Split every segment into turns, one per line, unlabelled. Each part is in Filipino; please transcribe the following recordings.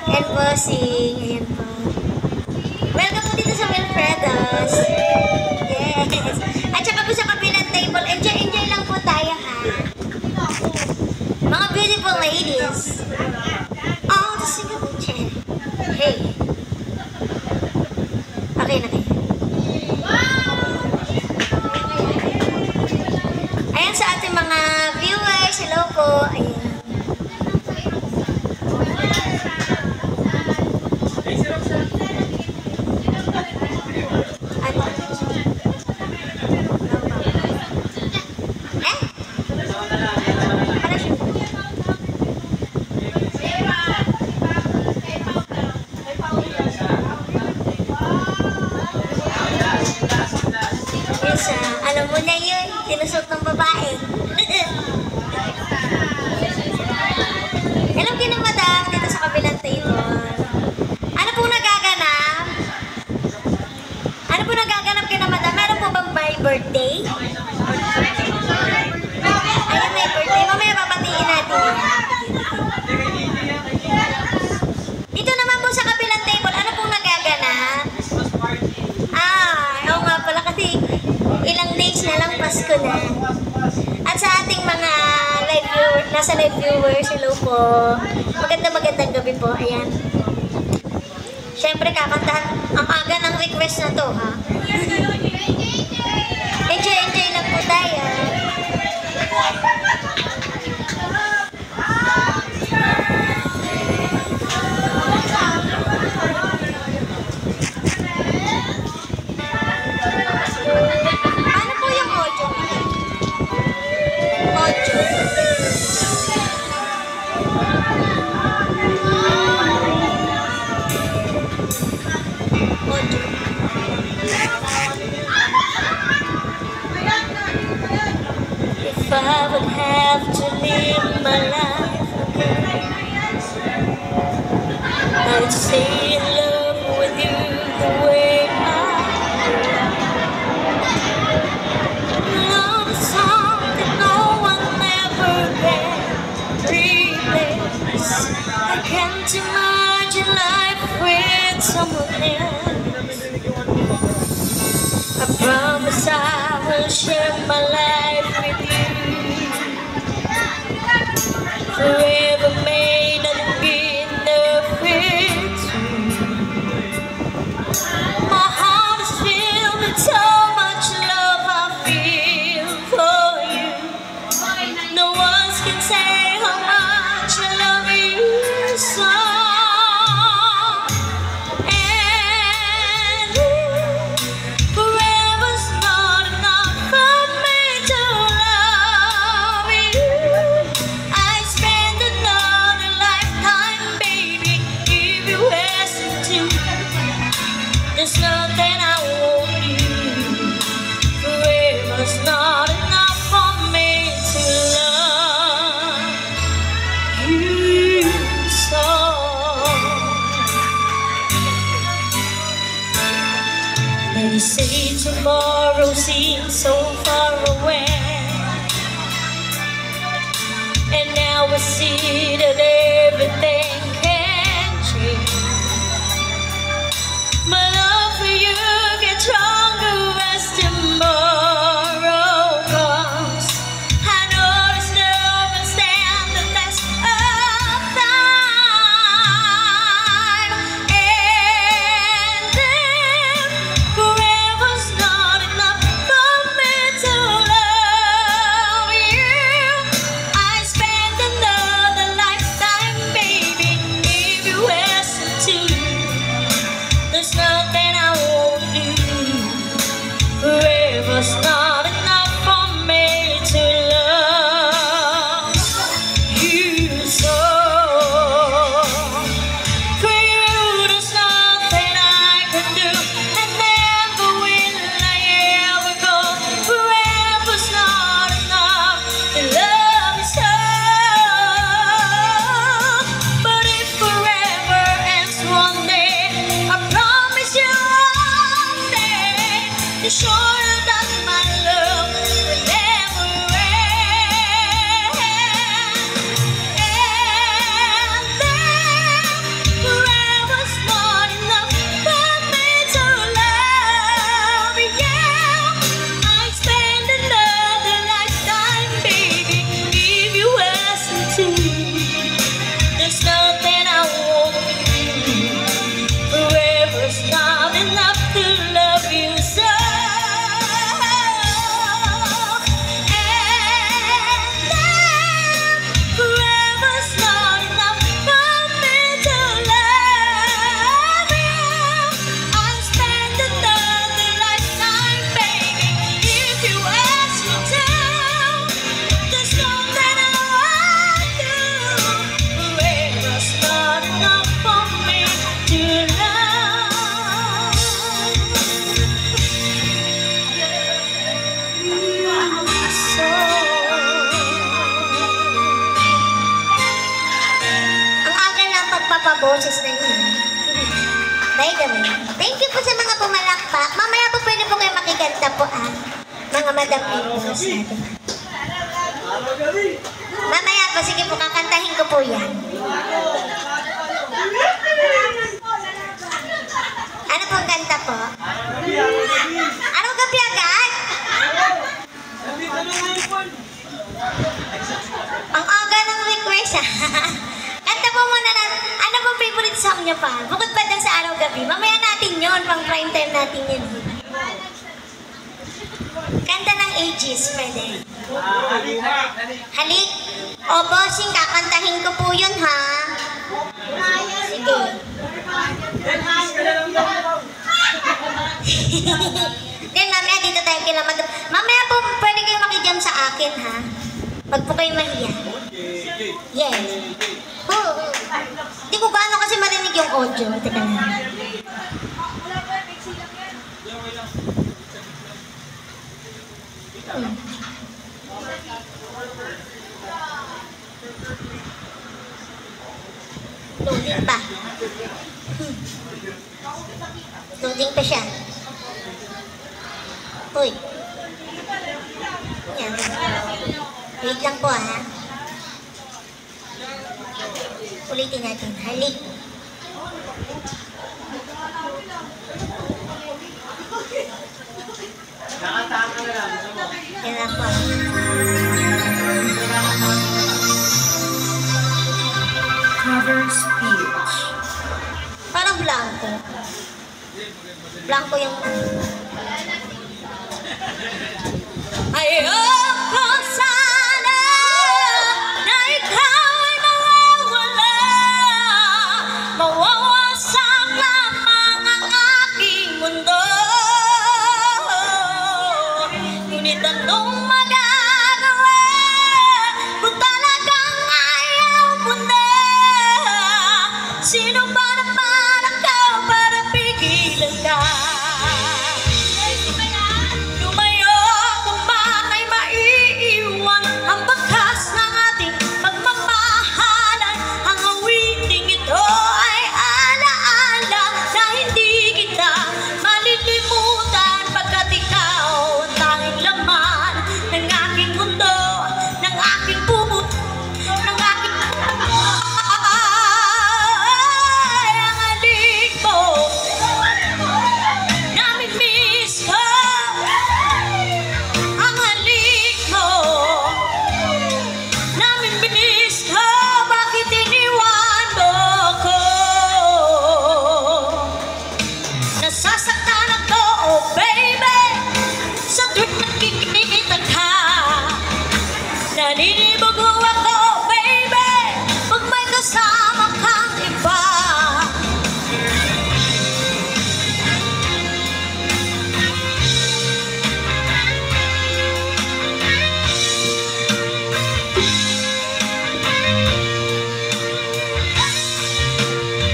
Ayan po. Welcome po dito sa Wilfredo's. Yes. At saka po sa kabilang table, enjoy lang po tayo ha. Mga beautiful ladies. Oh, the Singapore chair. Hey. Okay na kayo. Ayan sa ating mga viewers. Hello po. Ayan. Alam mo na yun, tinusok ng babae. Hello kina madam, dito sa kabilang table. Ano pong nagaganap? Ano pong nagaganap kina madam? Meron po bang may birthday? Ayun, may birthday. Mamaya papatiin natin. Dito naman po sa kabilang table, ano pong nagaganap? Oo nga pala kasi ilang days na lang Pasko na. At sa ating mga nasa live viewers, hello po. Magandang gabi po. Ayan. Siyempre kakantahan ang aga ng request na to, ha? Enjoy lang po tayo. If I would have to live my life again, I'd stay in love with you the way I am. Love is something no one ever can replace. I can't imagine life with someone else. I promise I will share my life with you. Forever may not be enough with you. My heart is filled with so much love I feel for you. No one can say how much I love you so. say tomorrow seems so far away, and now I see that everything can change. My love for you gets stronger as tomorrow comes. I know this love will stand the test of time, and then forever's not enough for me to love you. I spend another lifetime, baby, if you listen to. There's nothing I won't do. Forever's not enough for me to love you so. For you, there's nothing I can do, and never will I ever go. Forever's not enough to love you so. But if forever ends one day, I promise you one day, to show you that my love will never end. And then forever's not enough for me to love you. I spend another lifetime, baby, if you ask me to. There's nothing I won't do. Forever's not enough to love you so. And then forever's not enough for me to love you. I'll spend another lifetime, baby, if you ask me to. There's nothing I won't do. Forever's not enough for me to love you so. Ang aga ng pagpapaboses na yun. By the way, thank you po sa mga pumalakpak. Mamaya po pwede po kayo makikanta po, mga madam Ingles natin. Mamaya po, sige po, kakantahin ko po yan. Ano pong kanta po? Anong gabi agad? Ang aga ng request, Kanta po muna na, ano pong favorite song niyo pa? Bukod pa dun sa araw gabi. Mamaya natin yon, pang prime time natin yun. Kanta ng Aegis, pwede. Halik. O, bossing, kakantahin ko po yun, ha? Sige. Then, mamaya dito tayo kila madam. Mamaya po, pwede kayo makijam sa akin, ha? Pag po kayo mahiya. Yes. Hindi ko gaano kasi marinig yung audio. Teka lang. Loading pa. Loading pa siya. Uy. Yan. Wait lang po, ha. Ulitin natin. Halik. Yan lang po.
Cover speech.
Parang blanco. Blanco yung... Ayoko sana na ikaw ay mawawala. Mawawasak lamang ang aking mundo. Ngunit anong magagawa kung talagang ayaw mo na? Sino ba naman ako para pigilan ka? Lumayo kung bakit maiiwan ang bakas ng ating pagmamahalan. Ang awiting ito ay alaala na hindi kita malilimutan.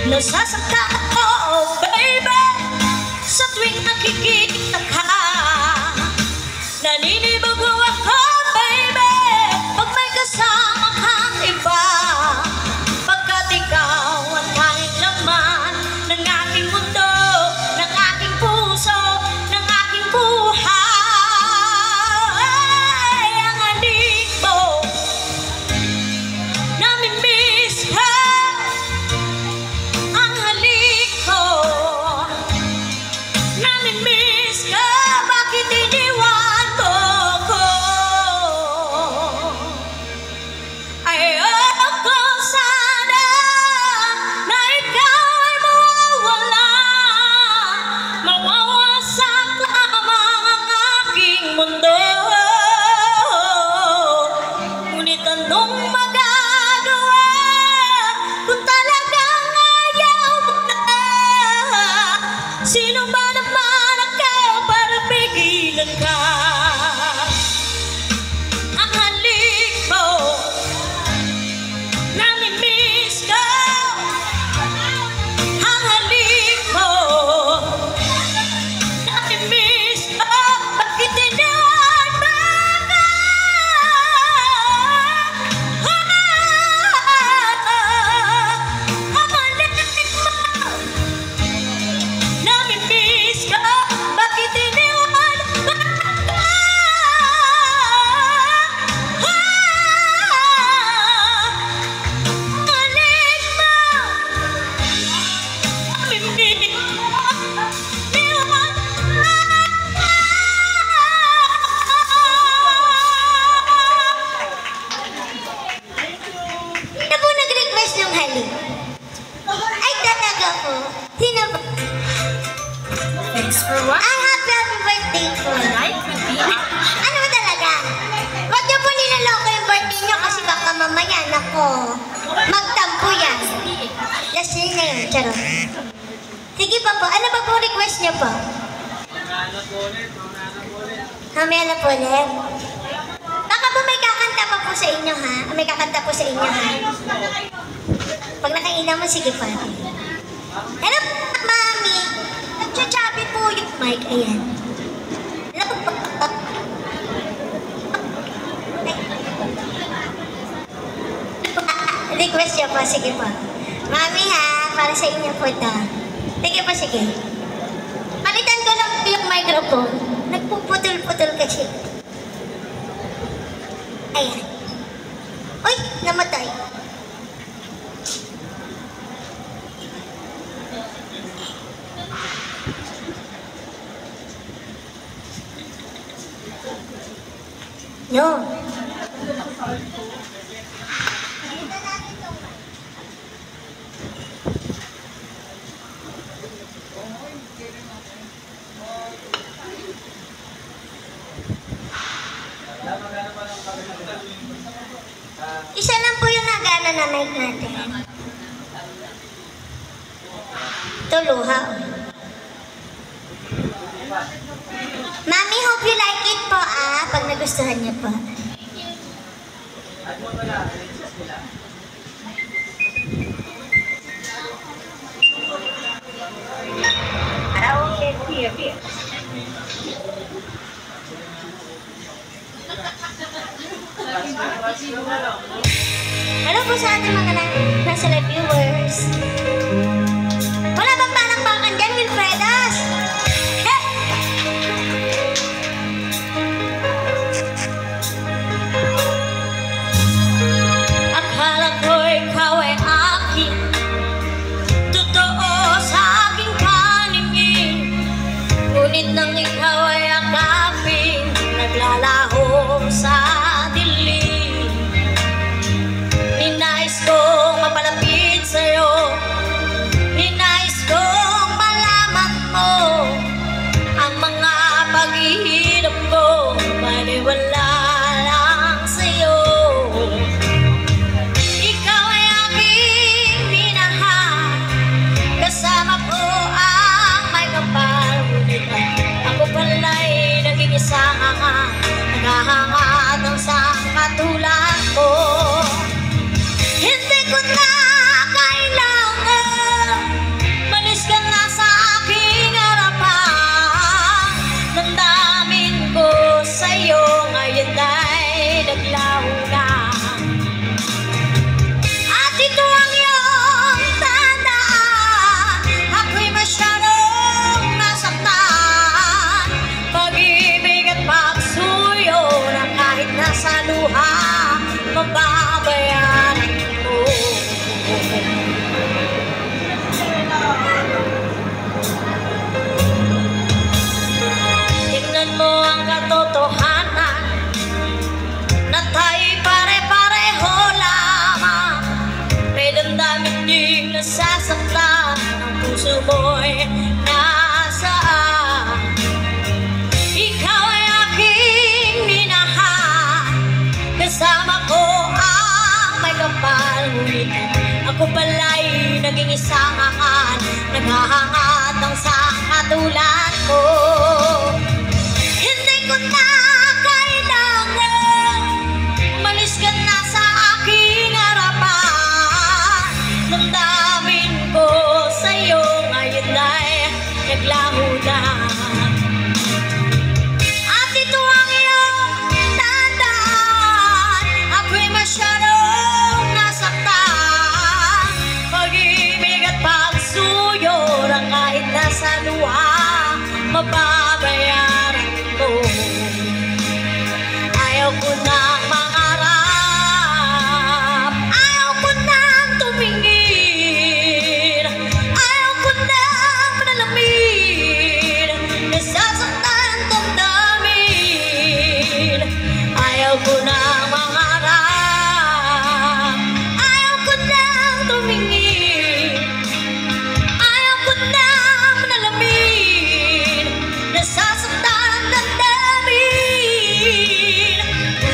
Nasasaktan ako, baby, sa tuwing nakikita ka. Naninibago ako, baby, pag may kasama kang iba. Pagkat ikaw ang tanging laman ng aking mundo, ng aking puso, ng aking buhay. Ang halik mo, namimiss ka. Ang halik ko, namimiss ka. Bakit iniwan mo ko? Ayoko sana na ikaw ay mawawala. Mawawasak lamang ang aking mundo. Ngunit anong magagawa kung talagang ayaw mo na? Sino ba naman ako para pigilan ka? Ang halik mo, namimiss ka. Ang halik mo, namimiss ka. Bakit iniwan mo ako? Ang halik mo, namimiss ka. Bakit iniwan mo ako? Halik mo, namimiss Sino po nag-request ng halik? Ay, talaga po. Sino po?
Thanks for watching.
Happy birthday po.
Life with me,
Ano ba talaga? Huwag niyo po nilaloko yung birthday niyo kasi baka mamaya, nako, magtampo yan. Last year na yun, charot. Sige pa po, ano pa po request niyo po? Mamaya na po ulit. Baka po may kakanta pa po sa inyo, ha? May kakanta po sa inyo, ha? Pag nakainan mo, sige pa. Hello, mami. Nagchachabi po yung mic. Ayan. Hello po. Request niyo po, sige po. Mami, ha? Para sa inyo po ito. Sige po, sige. Palitan ko lang yung microphone. Nagpuputol-putol kasi. Ayan. Uy, namatay. No. Isa lang po yung nagana na mic natin. Ito, luha. Mami, hope you like it po, pag nagustuhan niyo po. Ano po sa ating mga nasa live viewers? Wala bang palakpakan dyan, Wilfredas? Akala ko ikaw ay akin, totoo sa aking paningin. Ngunit nang ikaw ay akapin, naglalaho sa dilim. Ninais kong mapalapit sa'yo, ninais kong malaman mo ang mga paghihirap ko, maniwala lang sa'yo. Ikaw ay aking minahal, kasama ko ang may kapal. Ngunit ako pala'y naging isang naghahangat ng isang katulad ko. Hindi ko na kailangan nasasaktan ang puso mo'y nasaan. Ikaw ay aking minahal, kasama ko ang may kapal, ngunit ako pala'y naging isangan, naghahangatang sa katulad ko. Hindi ko na kailangan malis ka na sa aking harapan. Damdamin ko sa'yo ngayon ay naglaho na. At ito ang iyong tandaan, ako'y masyadong nasaktan. Pag-ibig at pagsuyo na kahit nasa luha, mababayaran ko. Ayaw ko nang mangarap, ayaw ko nang tumingin, ayaw ko nang manalamin, nasasaktan ang damdamin. Ayaw ko nang mangarap, ayaw ko nang tumingin, ayaw ko nang manalamin, nasasaktan ang damdamin.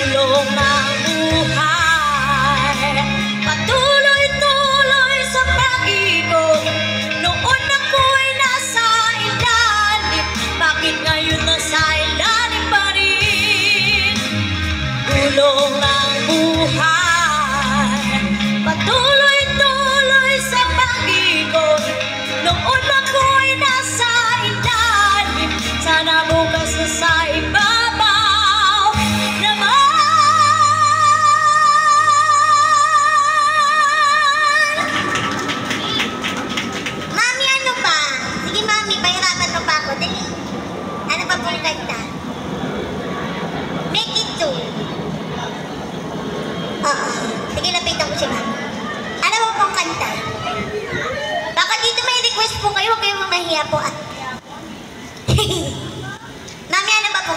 Tulong ng buhay, patuloy-tuloy sa pag-ikot. Noon ako'y nasa ilalim, bakit ngayon nasa ilalim pa rin? Tulong ng buhay, patuloy-tuloy sa pag-ikot. Noon ako'y nasa ilalim, sana bukas na sa ibabaw naman. Mami, ano pa? Sige, Mami, pahirapan mo pa ako. Dali. Ano pa pong kanta? Make it two. Oo. Sige, lapitan ko si Mami. Ano pa pong kanta? Baka dito may request po kayo, huwag kayong mamahiya po. Mami, ano ba po?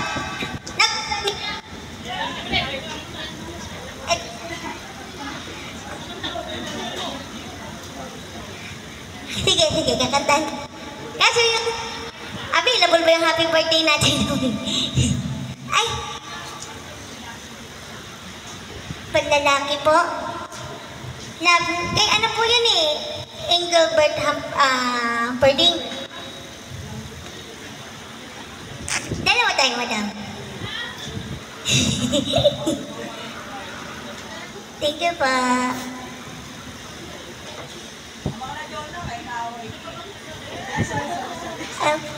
Sige, sige, kakantahan. Kaso yung available ba yung happy birthday natin? Ay! Panlalaki po. Love, eh ano po yun eh? Engelbert Perding. Dalawa tayo, madam. Thank you pa.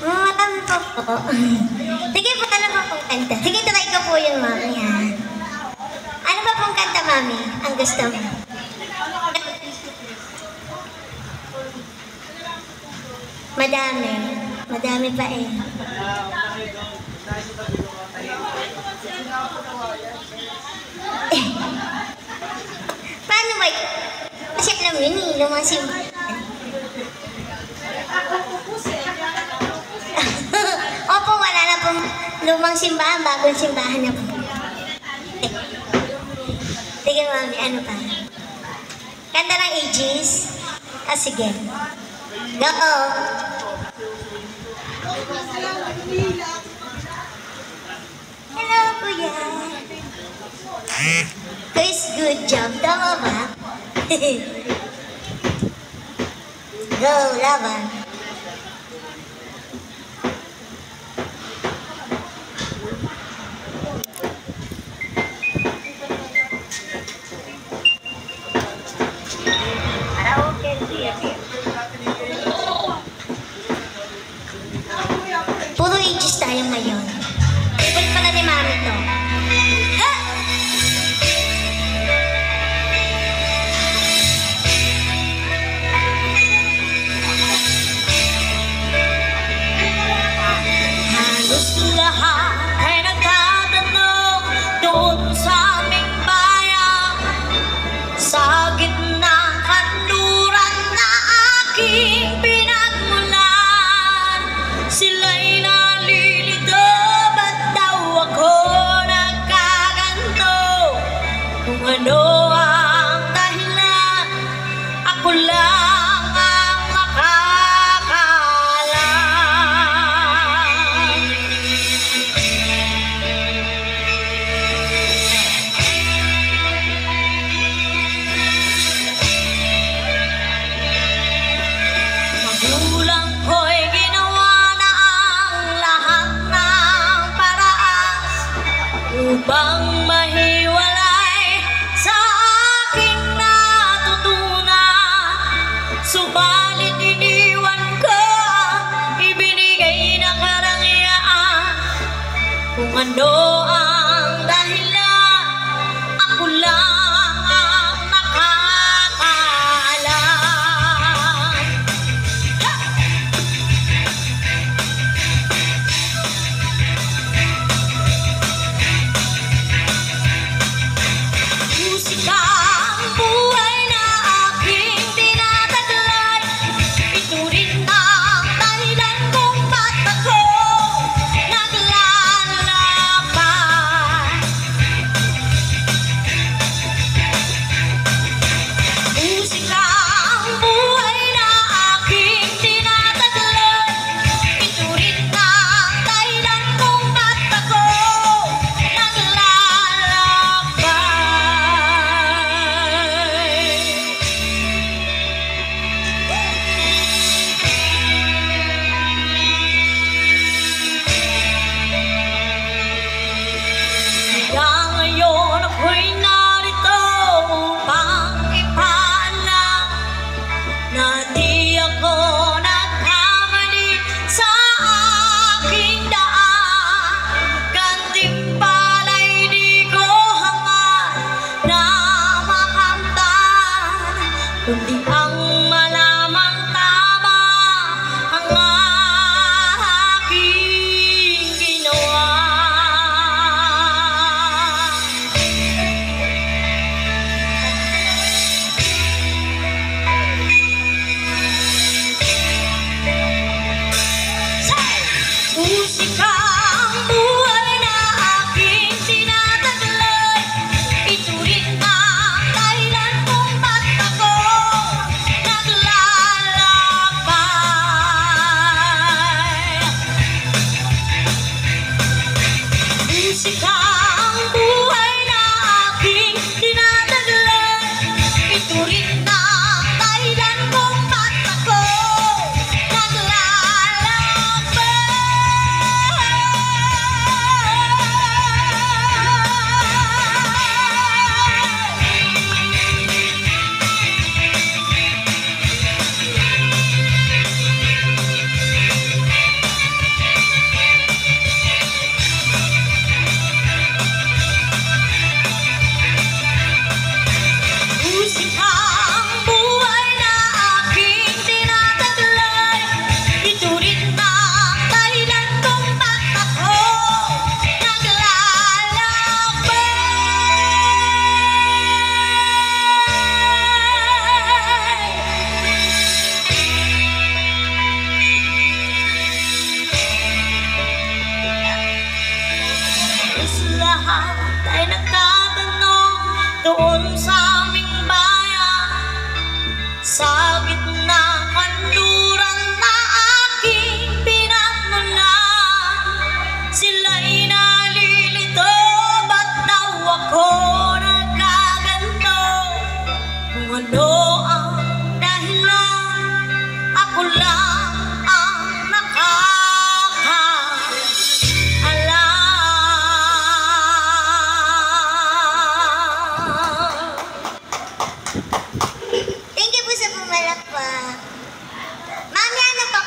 Marami po po. Sige po, ano pa pong kanta? Sige, try ko po yun, Mami, ha? Ano pa pong kanta, Mami? Ang gusto mo? Madami. Madami pa eh. Paano ba? Kasi alam yun eh, lumang simbahan. Opo, wala na pong lumang simbahan, bagong simbahan na po. Sige, Mami, ano pa? Kanta ng ages? Ah, sige. Go! Hello, Kuya. Chris, good job. Tama ba? Go, laban. Puro ages tayo ngayon. Favorite pala ni Mami to. Ha! Halos lahat ay nagtatanong doon sa aming bayan, sa gitnang kanluran na aking pinagmulan. Sila'y nalilito, ba't daw ako nagkaganto? Kung ano ang dahilan, ako lang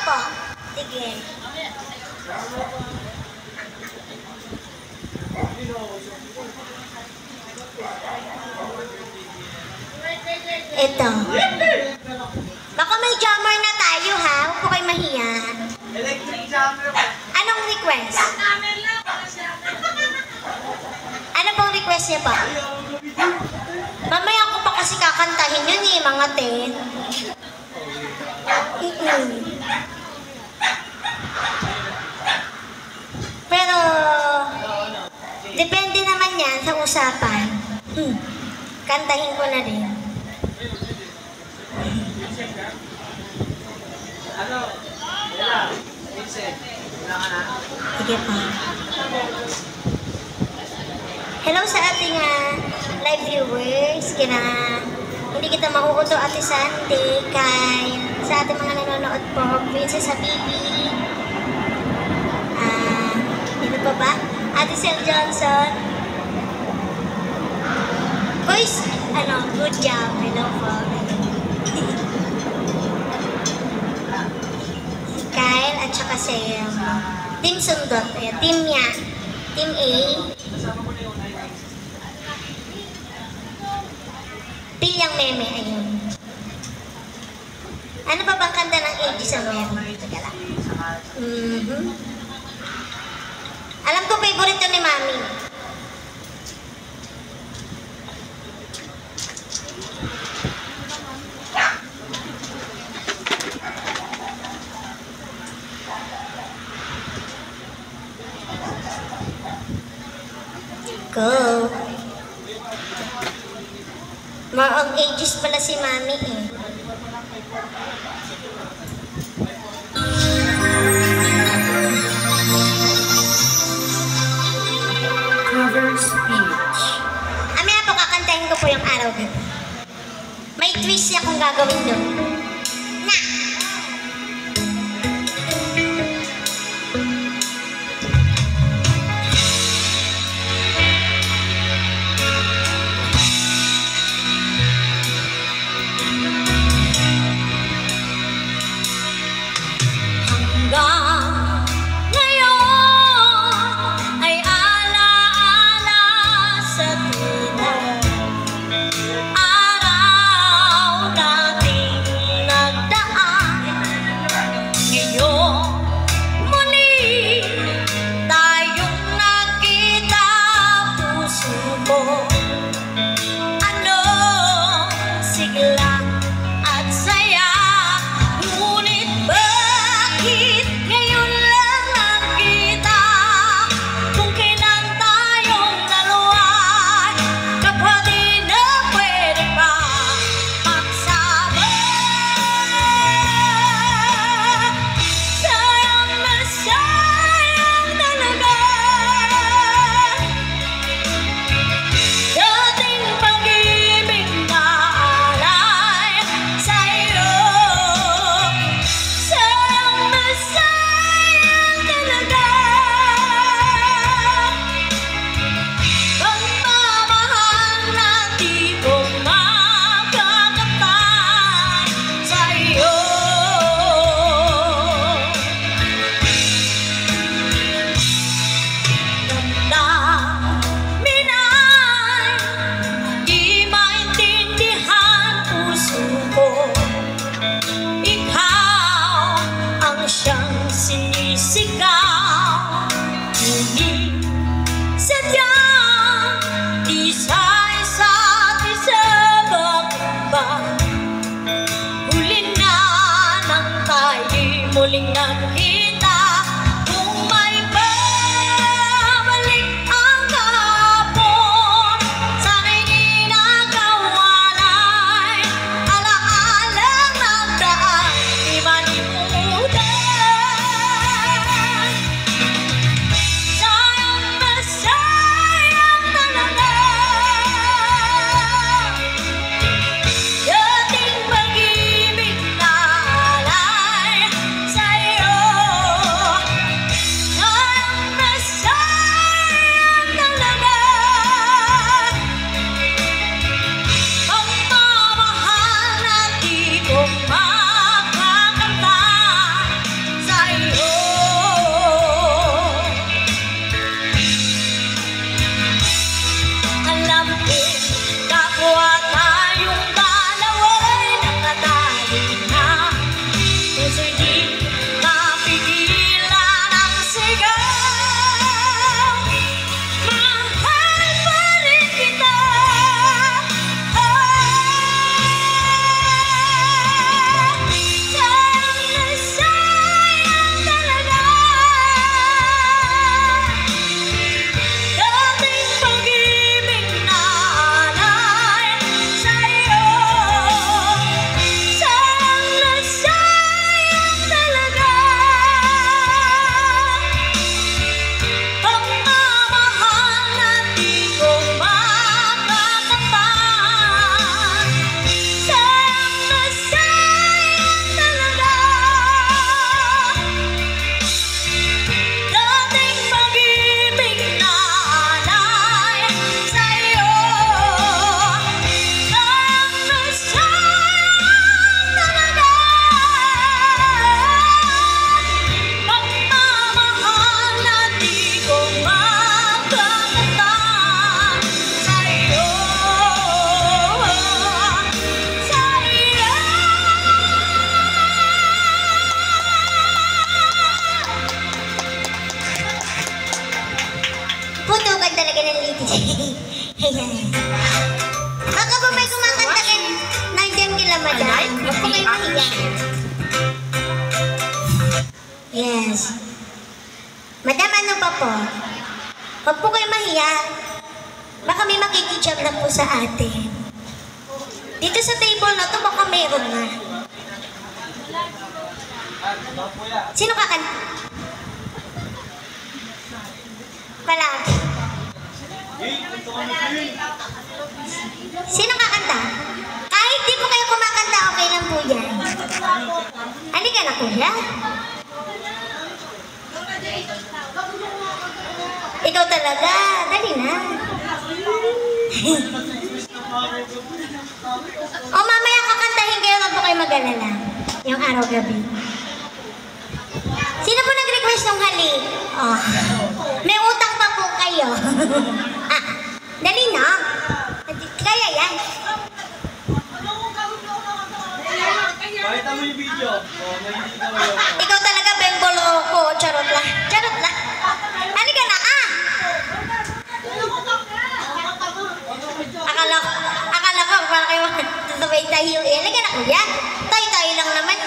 Opo. Sige. Ito. Baka may jammer na tayo ha. Huwag po kayo mahiya.
Electric jammer.
Anong request? Ano pong request niya pa? Mamaya ko pa kasi kakantahin yun eh, mga ten. Pero, depende naman yan sa usapan. Kantahin ko na din.
Ano? Wala. Vincent. Wala ka na?
Sige pa. Hello sa ating live viewers. Hindi kita makukuto Ate Sandy, sa ating mga nanonood po, Princess Habibi. Ano pa ba? Ate Sel Johnson. Boys, good job. Hello po. Kyle at saka si Team Sundot. Team niya. Team A. Pilyang Meme. Ayun. Ano pa bang kanta ng Aegis ang meron? Teka lang. Alam ko favorite ni Mami. Go. Ang Aegis pala si Mami eh.
Cover speech.
Amaya po, kakantahin ko po yung araw gabi. May twist akong gagawin doon. Na!
Muling nakita kung may babalik ang kahapon. Sana'y di nakawalay, alaalang nagdaan, di malimutan. Sayang na sayang talaga dating pag-ibig na alay sa'yo.
Ayan. Baka po may kumakanta kayo nandiyan kila madam. Huwag po kayo mahiya. Yes. Madam, ano pa po? Huwag po kayo mahiya. Baka may makikijam na po sa atin. Dito sa table na to, baka meron na. Sino kakanta? Palagi. Sino kakanta? Kahit di po kayo kumakanta, okay lang po yan. Halika na, kuya. Ikaw talaga. Dali na. O mamaya kakantahin kayo, wag po kayo mag-alala. Yung araw-gabi. Sino po nag-request ng halik? Oh. May utang pa po kayo. Dali na. Kaya yan.
Pakita mo yung video. May hindi ka mo yun.
Ikaw talaga, bembolo ko. Charot lang. Charot lang. Halika na, Akala ko, para kayo sabay tayo. Halika na, kuya. Tayo lang naman.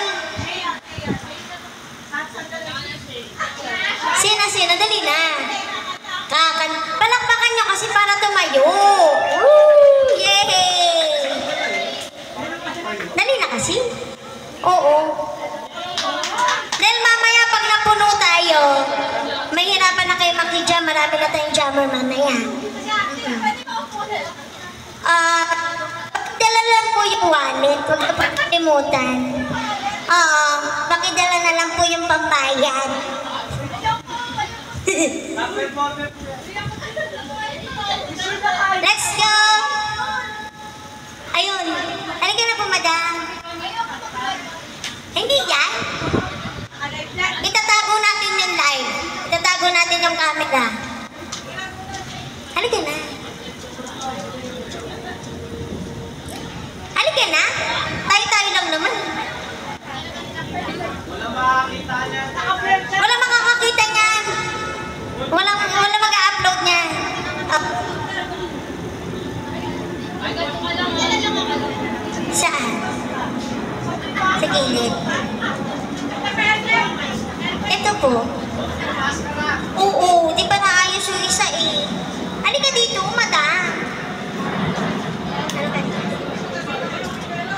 Sina, dali na. Palakpakan nyo kasi para tumayo. Woo! Yay! Dali na kasi. Oo. Dahil mamaya pag napuno tayo, may hirapan na kayo makijam. Marami na tayong jammer mamaya. Pakidala lang po yung wallet. Huwag na pagkalimutan. Pakidala na lang po yung pambayad. Let's go! Ayun. Halika na po, madam. Hindi yan. Itatago natin yung live. Itatago natin yung camera. Halika na. Halika na. Tayo lang naman.
Wala makakita niya.
Wala makakakita niyan. Wala mag-upload niyan. Saan? Sa gilid. Ito po. Oo, di ba naayos yung isa eh. Halika dito, madam. Ano ka dito?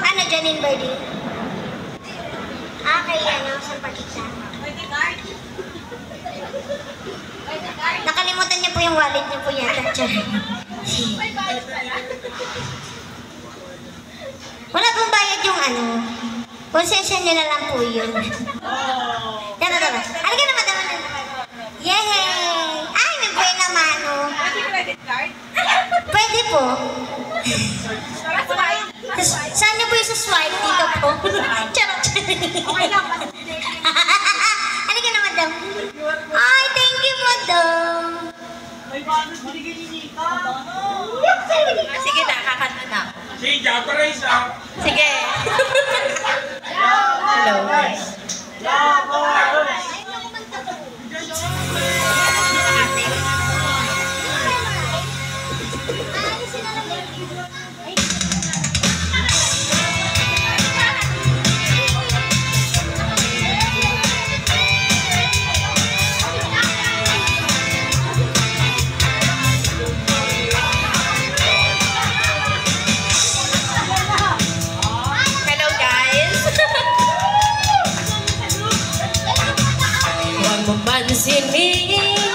Ano, Janine Birdie? Kaya ano, sa pakita. Nakalimutan niya po yung wallet niya po yata. Wala pong bayad yung ano. Concession niya na lang po yun. Tara. Halika na, madam. Yay! Ay, may buhay naman, oh. Pwede po. Saan niyo po yung sa swipe? Dito po. Charot. Okay lang. Halika na, madam. Ay, thank you, madam.
Sige na, kakanta na.
Si Japaresa.
Sige. Hello. Hello guys. Huwag mo pansinin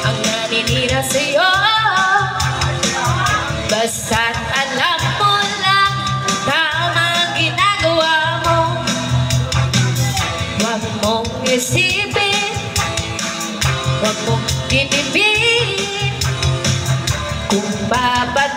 ang naninira sa'yo. Basta't alam mo lang tama ang ginagawa mo. Huwag mong isipin, huwag mong tinipin kung babalik